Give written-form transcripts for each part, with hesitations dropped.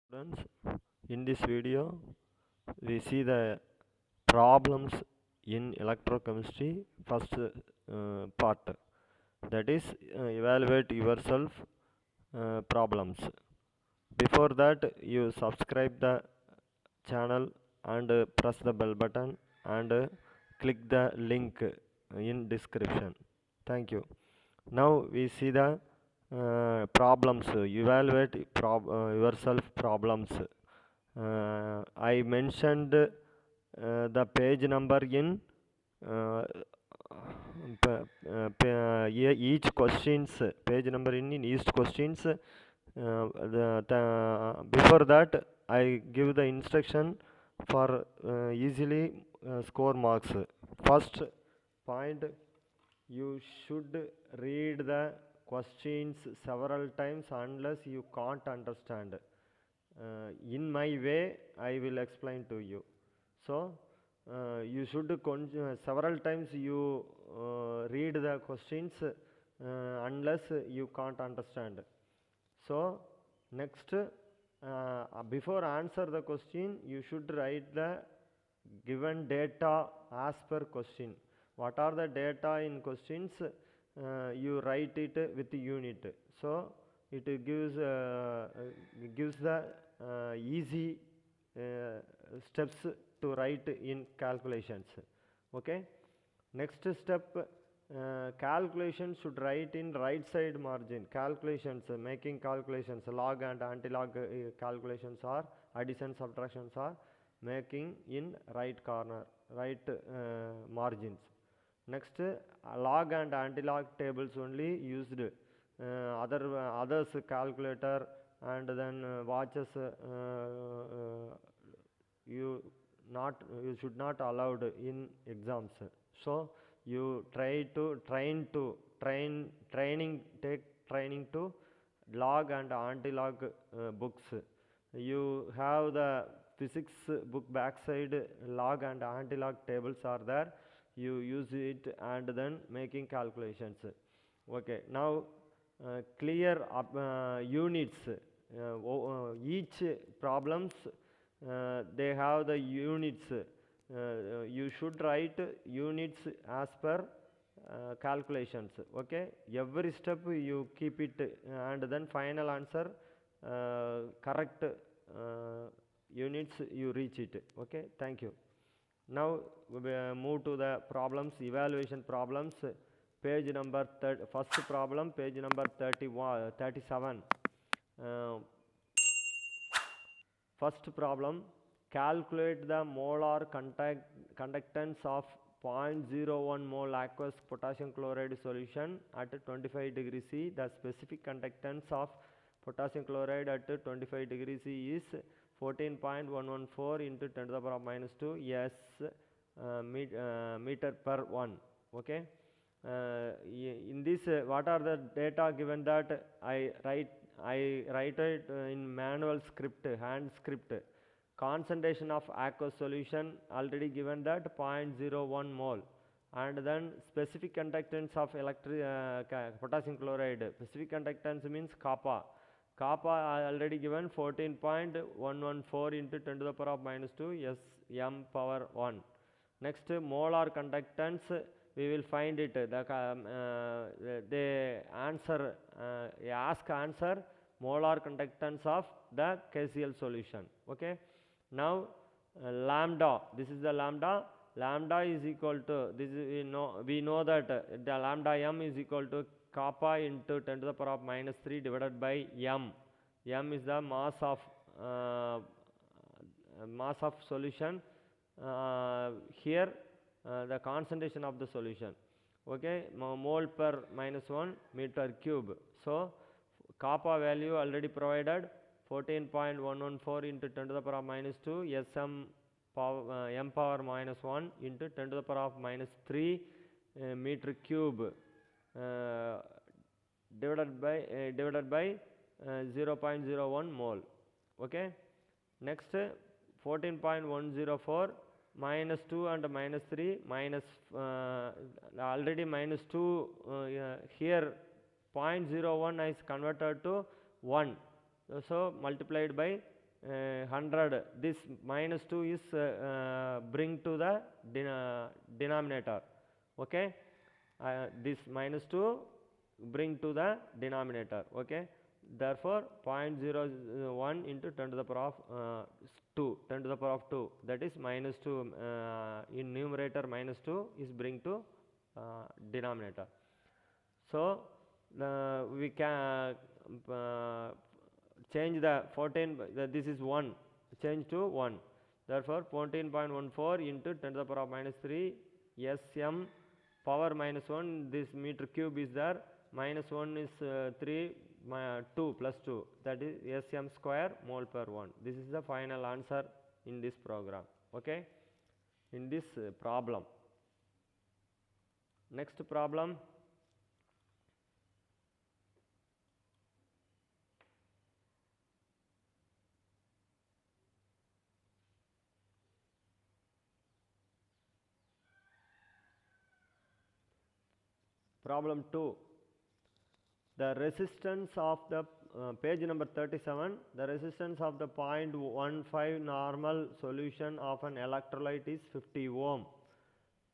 Students, in this video we see the problems in electrochemistry first part, that is evaluate yourself problems. Before that, you subscribe the channel and press the bell button and click the link in description. Thank you. Now we see the problems. Evaluate yourself problems. I mentioned the page number in uh, each questions, page number in each questions. Before that, I give the instruction for easily score marks. First point, you should read the questions several times unless you can't understand. In my way, I will explain to you. So, you should several times you read the questions unless you can't understand. So, next, before answer the question, you should write the given data as per question. What are the data in questions? You write it with unit. So, it gives the easy steps to write in calculations. Okay. Next step, calculation should write in right side margin. Calculations, making calculations, log and anti-log calculations are addition subtractions are making in right corner, right margins. Next, log and anti-log tables only used. Others calculator and then watches you should not allowed in exams. So you take training to log and anti-log books. You have the physics book backside, log and anti-log tables are there. You use it and then making calculations. Okay, now clear units. Each problems they have the units. You should write units as per calculations. Okay, every step you keep it and then final answer correct units you reach it. Okay, thank you. Now we move to the problems, evaluation problems. Page number first problem, page number 37. First problem, calculate the molar conductance of 0.01 mole aqueous potassium chloride solution at 25 degrees C. The specific conductance of potassium chloride at 25 degrees C is 14.114 into 10 to the power of minus 2 S meter per 1. Okay. In this, what are the data given that I write it in manual script, hand script. Concentration of aqueous solution already given that 0.01 mole, and then specific conductance of potassium chloride. Specific conductance means kappa. Kappa already given 14.114 into 10 to the power of minus 2 S m power 1. Next, molar conductance. We will find it. The answer, answer molar conductance of the KCl solution. Okay. Now lambda. This is the lambda. Lambda is equal to this. We know that the lambda m is equal to kappa into 10 to the power of minus 3 divided by m. M is the mass of solution. Here the concentration of the solution. Okay, mole per minus 1 meter cube. So kappa value already provided 14.114 into 10 to the power of minus 2 m power minus 1 into 10 to the power of minus 3 meter cube divided by 0.01 mole. Okay, next 14.104 minus 2 and minus 3 minus already minus 2 here 0.01 is converted to 1, so multiplied by 100, this minus 2 is bring to the denominator. Okay, this minus 2 bring to the denominator. Okay, therefore 0.01 into 10 to the power of 2, 10 to the power of 2, that is minus 2 in numerator, minus 2 is bring to denominator. So we can change the 14, this is 1, change to 1. Therefore 14.14 into 10 to the power of minus 3 Sm power minus 1, this meter cube is there, minus 1 is 3, 2 plus 2, that is Sm square mole per 1. This is the final answer in this program. Okay, in this problem. Next problem. Problem 2. The resistance of the page number 37, the resistance of the 0.15 normal solution of an electrolyte is 50 ohm.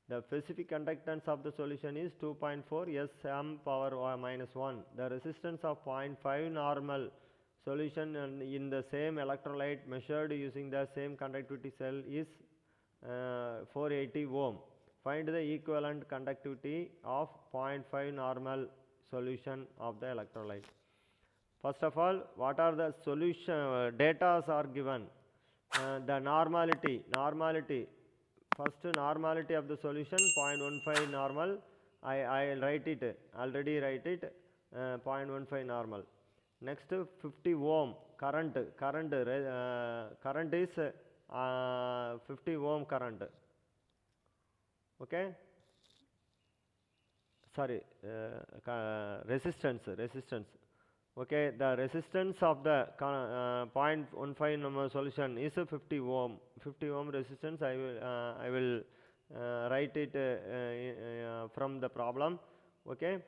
The specific conductance of the solution is 2.4 Sm power minus 1. The resistance of 0.5 normal solution in the same electrolyte measured using the same conductivity cell is 480 ohm. Find the equivalent conductivity of 0.5 normal solution of the electrolyte. First of all, what are the solution data are given? The normality, first normality of the solution 0.15 normal, I will write it, already write it, 0.15 normal. Next 50 ohm current is 50 ohm current. Okay, sorry, resistance. Okay, the resistance of the 0.15 solution is a 50 ohm resistance. I will write it from the problem. Okay,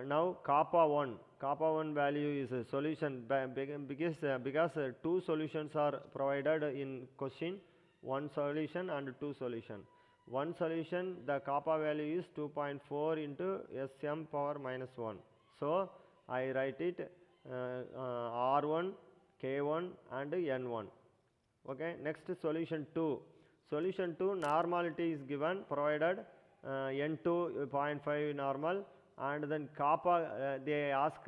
now kappa 1 value is a solution because two solutions are provided in question, one solution and two solution. One solution, the kappa value is 2.4 into Sm power minus 1. So I write it R1, K1 and N1. Okay, next solution 2. Solution 2, normality is given, provided N2 0.5 normal, and then kappa, they ask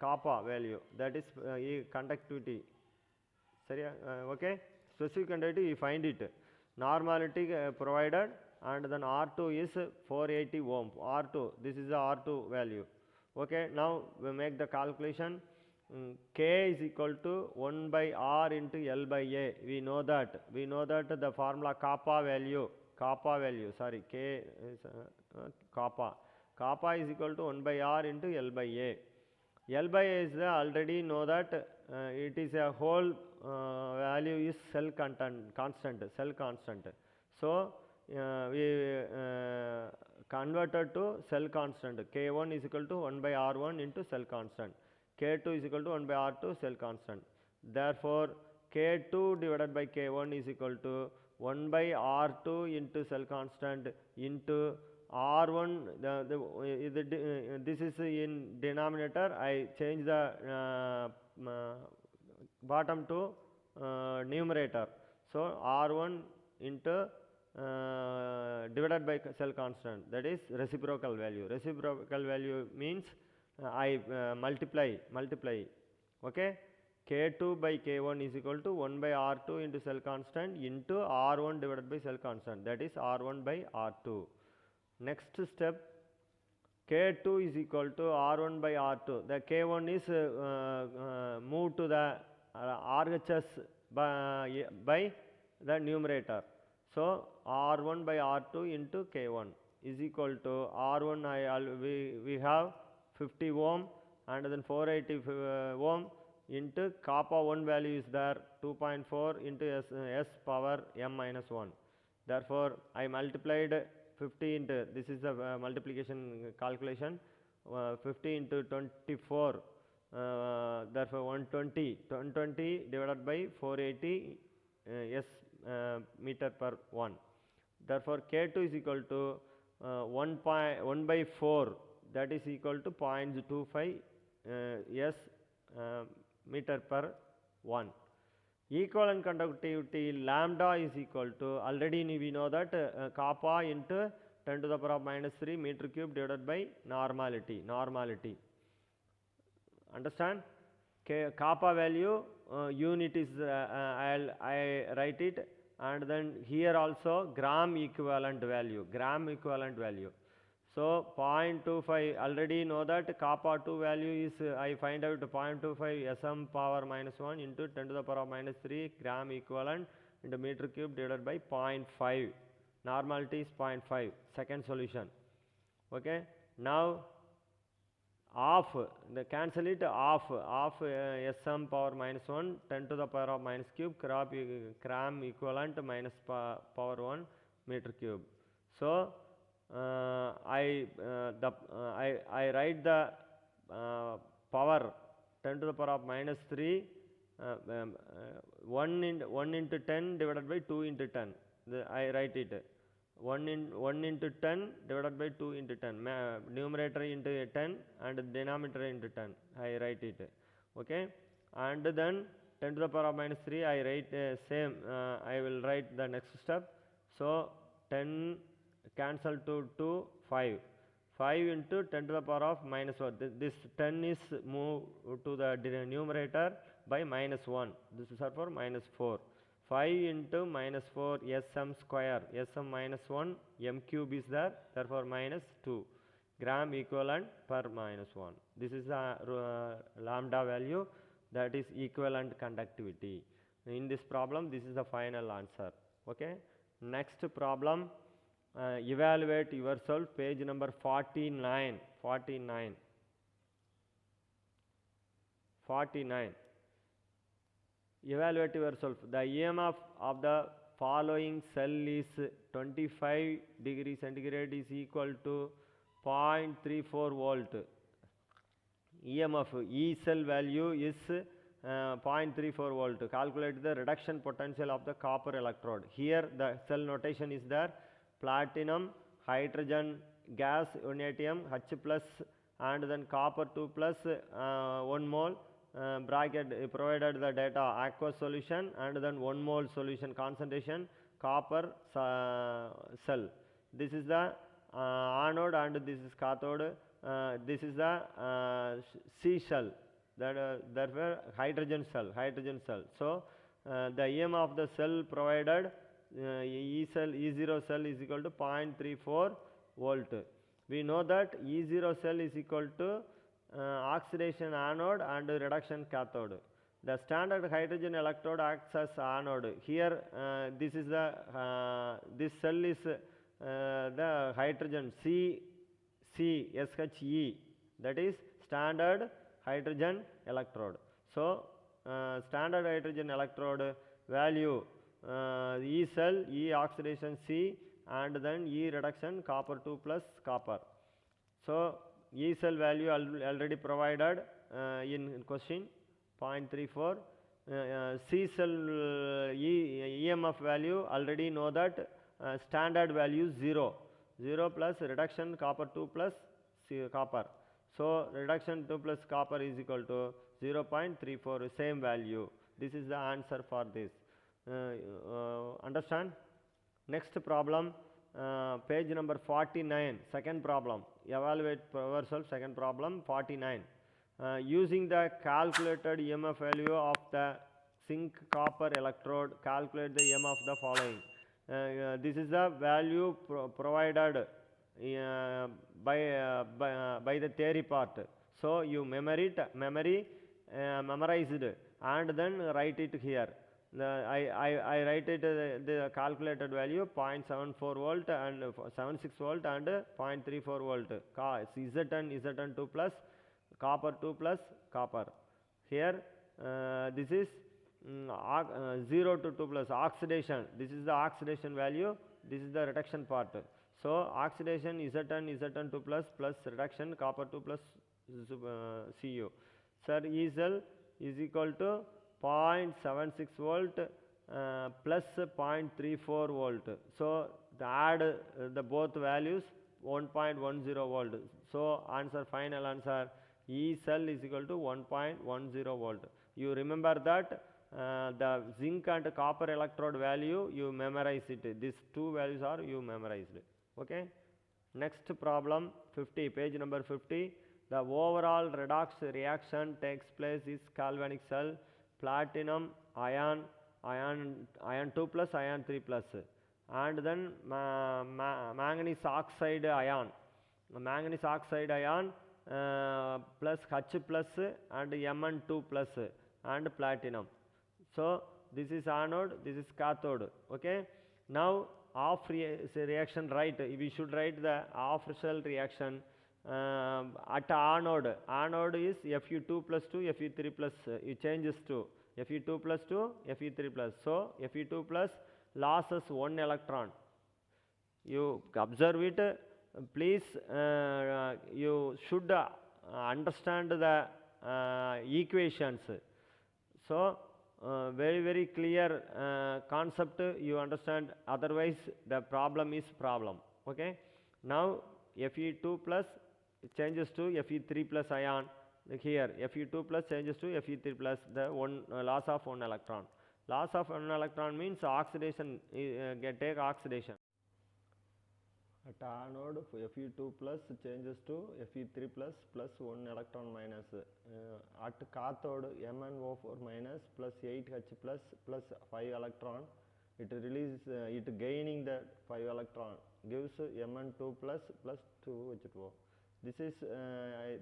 kappa value, that is conductivity. Okay, specific conductivity we find it. Normality provided, and then R2 is 480 ohm. R2, this is the R2 value. Okay, now we make the calculation. K is equal to 1 by R into L by A. We know that the formula kappa value, K is kappa is equal to 1 by R into L by A. L by A is already know that it is a whole value is cell constant. So we converted to cell constant. K1 is equal to 1 by R1 into cell constant. K2 is equal to 1 by R2 cell constant. Therefore K2 divided by K1 is equal to 1 by R2 into cell constant into R1. This is in denominator. I change the bottom to numerator. So R1 into divided by cell constant, that is reciprocal value. Reciprocal value means I multiply. Okay, K2 by K1 is equal to 1 by R2 into cell constant into R1 divided by cell constant, that is R1 by R2. Next step, K2 is equal to R1 by R2. The K1 is moved to the RHS by the numerator. So R1 by R2 into K1 is equal to R1, we have 50 ohm and then 480 ohm into kappa 1 value is there 2.4 into S power m minus 1. Therefore I multiplied 50 into, this is the multiplication calculation, 50 into 24, therefore 120 divided by 480 s meter per 1. Therefore K2 is equal to 1 by 4, that is equal to 0.25 s meter per 1. Equivalent conductivity lambda is equal to, already we know that kappa into 10 to the power of minus 3 meter cube divided by normality. Understand? Kappa value unit is I write it, and then here also gram equivalent value. So 0.25, already know that kappa 2 value is I find out 0.25 sm power minus 1 into 10 to the power of minus 3 gram equivalent into meter cube divided by 0.5. Normality is 0.5. Second solution. Okay. Now cancel it, sm power minus 1 10 to the power of minus cube gram equivalent minus power 1 meter cube. So I write the power 10 to the power of minus 3 1 into 10 divided by 2 into 10. I write it 1 into 10 divided by 2 into 10, numerator into 10 and denominator into 10, I write it. Okay. And then 10 to the power of minus 3 I write same, I will write the next step. So 10 cancel to 2, 5 into 10 to the power of minus 1. This 10 is moved to the numerator by minus 1. This is for minus 4. 5 into minus 4 sm square, sm minus 1, m cube is there, therefore minus 2 gram equivalent per minus 1. This is the lambda value, that is equivalent conductivity. In this problem, this is the final answer. Okay. Next problem, evaluate yourself, page number 49. Evaluate yourself. The EMF of the following cell is 25 degree centigrade is equal to 0.34 volt. EMF, E cell value is 0.34 volt. Calculate the reduction potential of the copper electrode. Here the cell notation is there: platinum, hydrogen gas, vanadium H plus, and then copper 2 plus 1 mole. Bracket provided the data aqueous solution and then 1 mole solution concentration copper cell. This is the anode and this is cathode. This is the C cell, therefore hydrogen cell. So the EM of the cell provided E0 cell is equal to 0.34 volt. We know that E0 cell is equal to oxidation anode and reduction cathode. The standard hydrogen electrode acts as anode. Here this is the this cell is the hydrogen SHE, that is standard hydrogen electrode. So standard hydrogen electrode value E cell, E oxidation C, and then E reduction copper 2 plus copper. So E cell value already provided in question 0.34. C cell EMF value already know that standard value 0 plus reduction copper 2 plus copper. So reduction 2 plus copper is equal to 0.34, same value. This is the answer for this. Understand? Next problem, page number 49, second problem. Evaluate yourself, second problem 49. Using the calculated EMF value of the zinc copper electrode, calculate the EMF of the following. This is the value provided by the theory part. So you memorize it and then write it here. I write it the calculated value 0.74 volt and 76 volt and 0.34 volt. Zn 2 plus copper 2 plus copper. Here this is 0 to 2 plus oxidation. This is the oxidation value. This is the reduction part. So oxidation Zn 2 plus reduction copper 2 plus Cu. Sir, E cell is equal to 0.76 volt plus 0.34 volt. So add the both values 1.10 volt. So answer, final answer, E cell is equal to 1.10 volt. You remember that the zinc and copper electrode value, you memorize it. These two values are you memorized. Okay. Next problem 50, page number 50. The overall redox reaction takes place is galvanic cell, platinum ion, ion 2 plus, ion 3 plus, and then manganese oxide ion, plus H plus and Mn2 plus and platinum. So this is anode, this is cathode. Okay. Now off reaction, right? We should write the off cell reaction at anode. Anode is Fe2 plus 2, Fe3 plus. It changes to Fe2 plus 2, Fe3 plus. So Fe2 plus losses 1 electron. You observe it. Please, you should understand the equations. So very clear concept you understand, otherwise the problem is problem. Okay. Now Fe2 plus changes to Fe3 plus ion. Here Fe2 plus changes to Fe3 plus, the loss of 1 electron. Loss of 1 electron means oxidation, take oxidation. At anode Fe2 plus changes to Fe3 plus 1 electron minus. At cathode MnO4 minus plus 8H plus 5 electron. It releases, it gaining the 5 electron, gives Mn2 plus 2H2O. This is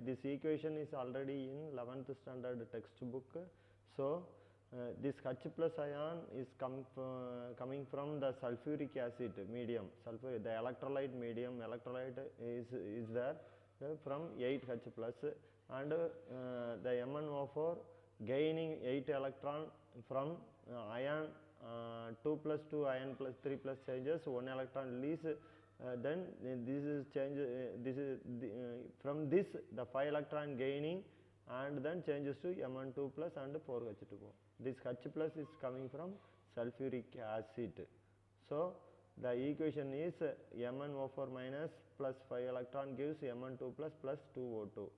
this equation is already in 11th standard textbook. So this H plus ion is coming from the sulfuric acid medium. The electrolyte medium, electrolyte is there from 8H plus, and the MnO4 gaining 8 electron from ion 2 plus 2, ion plus 3 plus changes, 1 electron release. Then this is change. This is from this the 5 electron gaining, and then changes to Mn2 plus and 4H2O. This H plus is coming from sulfuric acid. So the equation is MnO4 minus plus 5 electron gives Mn2 plus 2O2.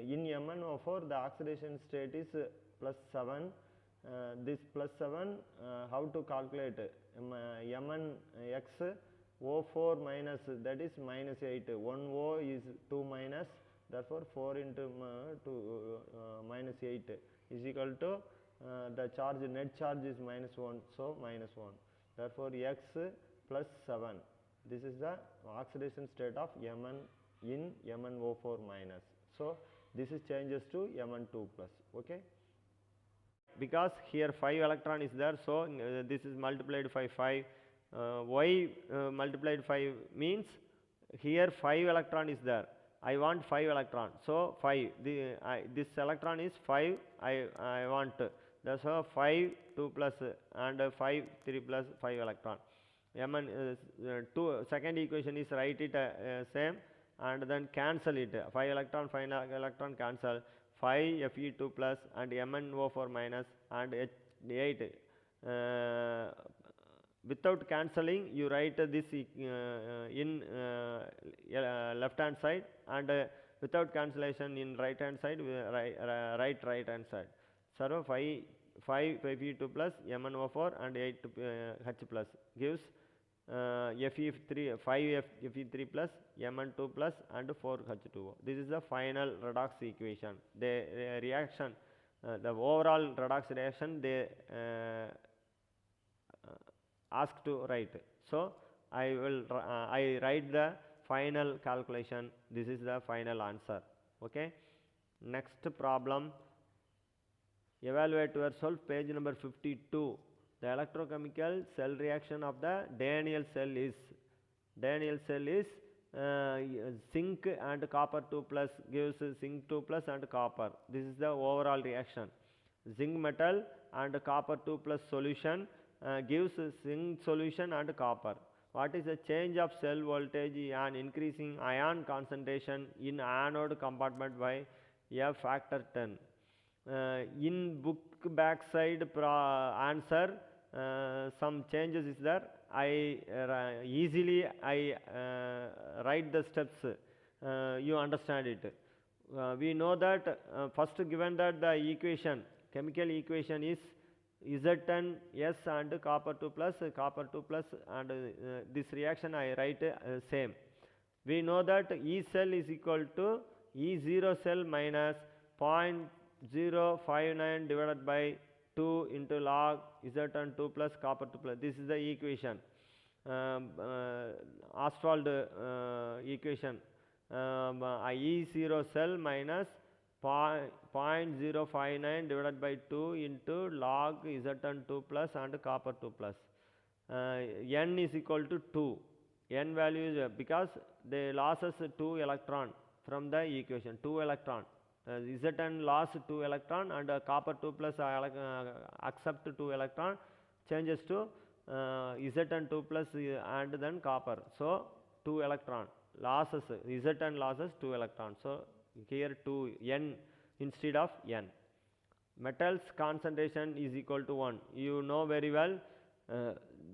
In MnO4 the oxidation state is plus 7. This plus 7, how to calculate? Mnx O4 minus, that is minus 8. 1 O is 2 minus, therefore 4 into minus 8 is equal to the charge, net charge is minus 1, so minus 1. Therefore X plus 7. This is the oxidation state of Mn in MnO4 minus. So this is changes to Mn2 plus. Okay. Because here 5 electron is there, so this is multiplied by 5. Why multiplied 5 means here 5 electron is there. I want 5 electron, so 5. This electron is 5. I want. That's why 5 2 plus and 5 3 plus 5 electron. Second equation is write it same, and then cancel it. 5 electron cancel. 5 Fe2 plus and MnO4 minus and 8. Without cancelling, you write this in left hand side, and without cancellation in right hand side, right hand side. So 5 Fe2 plus MnO4 and 8 H plus gives Fe3 5 Fe3 plus Mn2 plus and 4 H2O. This is the final redox equation. The reaction, the overall redox reaction, they ask to write. So I write the final calculation. This is the final answer. Okay. Next problem. Evaluate yourself, page number 52. The electrochemical cell reaction of the Daniell cell is zinc and copper 2 plus gives zinc 2 plus and copper. This is the overall reaction. Zinc metal and copper 2 plus solution gives zinc solution and copper. What is the change of cell voltage and increasing ion concentration in anode compartment by f factor 10. In book backside answer, some changes is there. I easily write the steps. You understand it. We know that first given that the equation, chemical equation is Z10 S and copper 2 plus, and this reaction I write same. We know that E cell is equal to E0 cell minus 0.059 divided by 2 into log Z10 2 plus copper 2 plus. This is the equation, Ostwald equation. E0 cell minus 0.059 divided by 2 into log Zn 2 plus and copper 2 plus. N is equal to 2. N value is because they losses 2 electron from the equation, 2 electron. Zn lost 2 electron and copper 2 plus accept 2 electron, changes to Zn 2 plus and then copper. So 2 electron losses, Zn losses 2 electrons. So here 2 N instead of N. Metals concentration is equal to 1. You know very well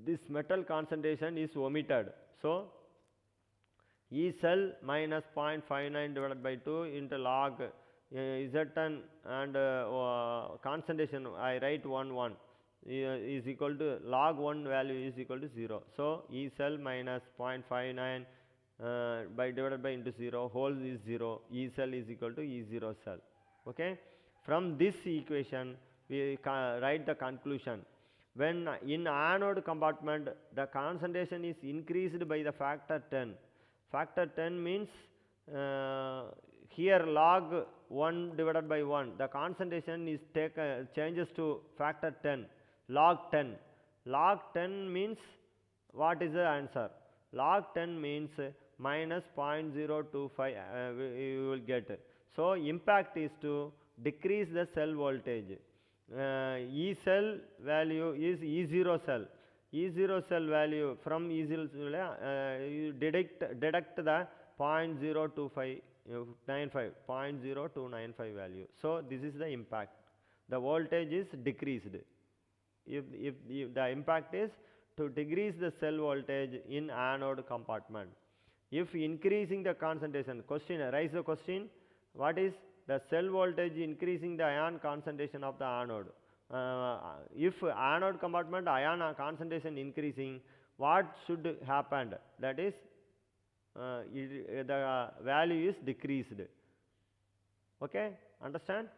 this metal concentration is omitted. So E cell minus 0.59 divided by 2 into log Zn and concentration I write 1 is equal to log 1 value is equal to 0. So E cell minus 0.59 by divided by into 0, whole is 0, E cell is equal to E0 cell. Okay. From this equation we write the conclusion. When in anode compartment the concentration is increased by the factor 10. Factor 10 means here log 1 divided by 1, the concentration is changes to factor 10, log 10. Log 10 means what is the answer? Log 10 means minus 0.025 you will get. So impact is to decrease the cell voltage. E cell value is E0 cell. E0 cell value from E0 you deduct the 0.0295 value. So this is the impact. The voltage is decreased. If the impact is to decrease the cell voltage in anode compartment. If increasing the concentration, raise the question, what is the cell voltage increasing the ion concentration of the anode? If anode compartment ion concentration increasing, what should happen? That is the value is decreased. Okay, understand?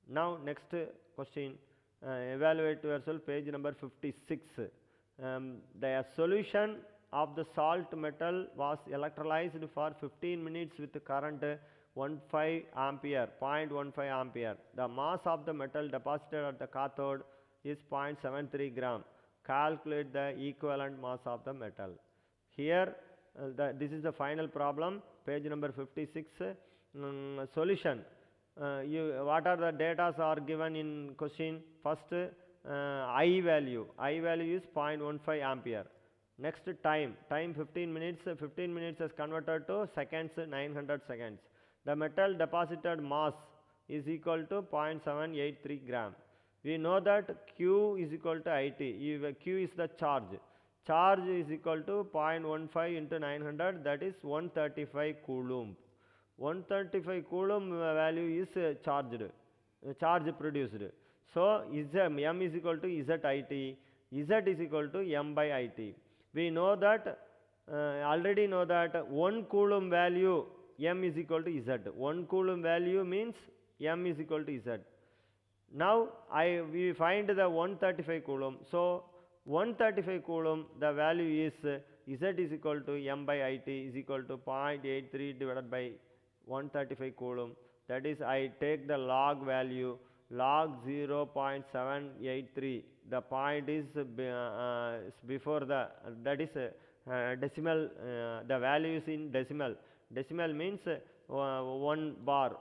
Now next question, evaluate yourself, page number 56. The solution of the salt metal was electrolyzed for 15 minutes with current 0.15 ampere. The mass of the metal deposited at the cathode is 0.73 gram. Calculate the equivalent mass of the metal. Here this is the final problem, page number 56. Solution. What are the data are given in question? First I value is 0.15 ampere. Next time 15 minutes is converted to seconds, 900 seconds. The metal deposited mass is equal to 0.783 gram. We know that Q is equal to IT. Q is the charge. Charge is equal to 0.15 into 900, that is 135 coulomb. 135 coulomb value is charge produced. So M is equal to ZIT, Z is equal to M by IT. We know that already know that 1 coulomb value M is equal to Z. 1 coulomb value means M is equal to Z. Now we find the 135 coulomb. So 135 coulomb, the value is Z is equal to M by IT is equal to 0.83 divided by 135 coulomb. That is, I take the log value, log 0.783. The point is before the, that is decimal, the value is in decimal. Decimal means 1 bar.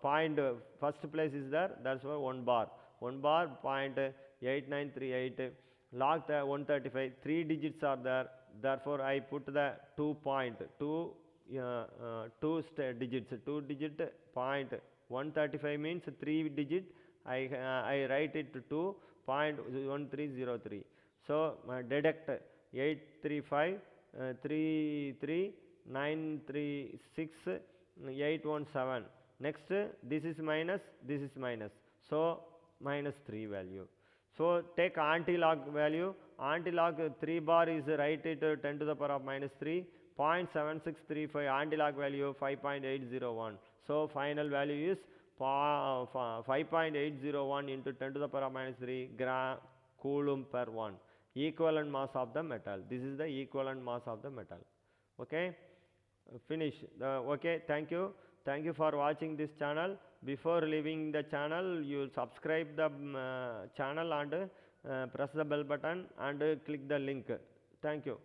Point first place is there, that's why 1 bar. 1 bar 0.8938. Log the 135, 3 digits are there. Therefore, I put the 2 point. 2 digits. 2-digit point 135 means 3 digit. I write it to 2.1303. So deduct 835 936 817. Next this is minus, this is minus, so minus 3 value. So take anti-log value. Anti-log 3 bar is write it 10 to the power of minus 3. 0.7635 anti-log value 5.801. So final value is 5.801 into 10 to the power of minus 3 gram coulomb per 1. Equivalent mass of the metal. This is the equivalent mass of the metal. Okay, finish. Okay, thank you. Thank you for watching this channel. Before leaving the channel, you subscribe the channel and press the bell button and click the link. Thank you.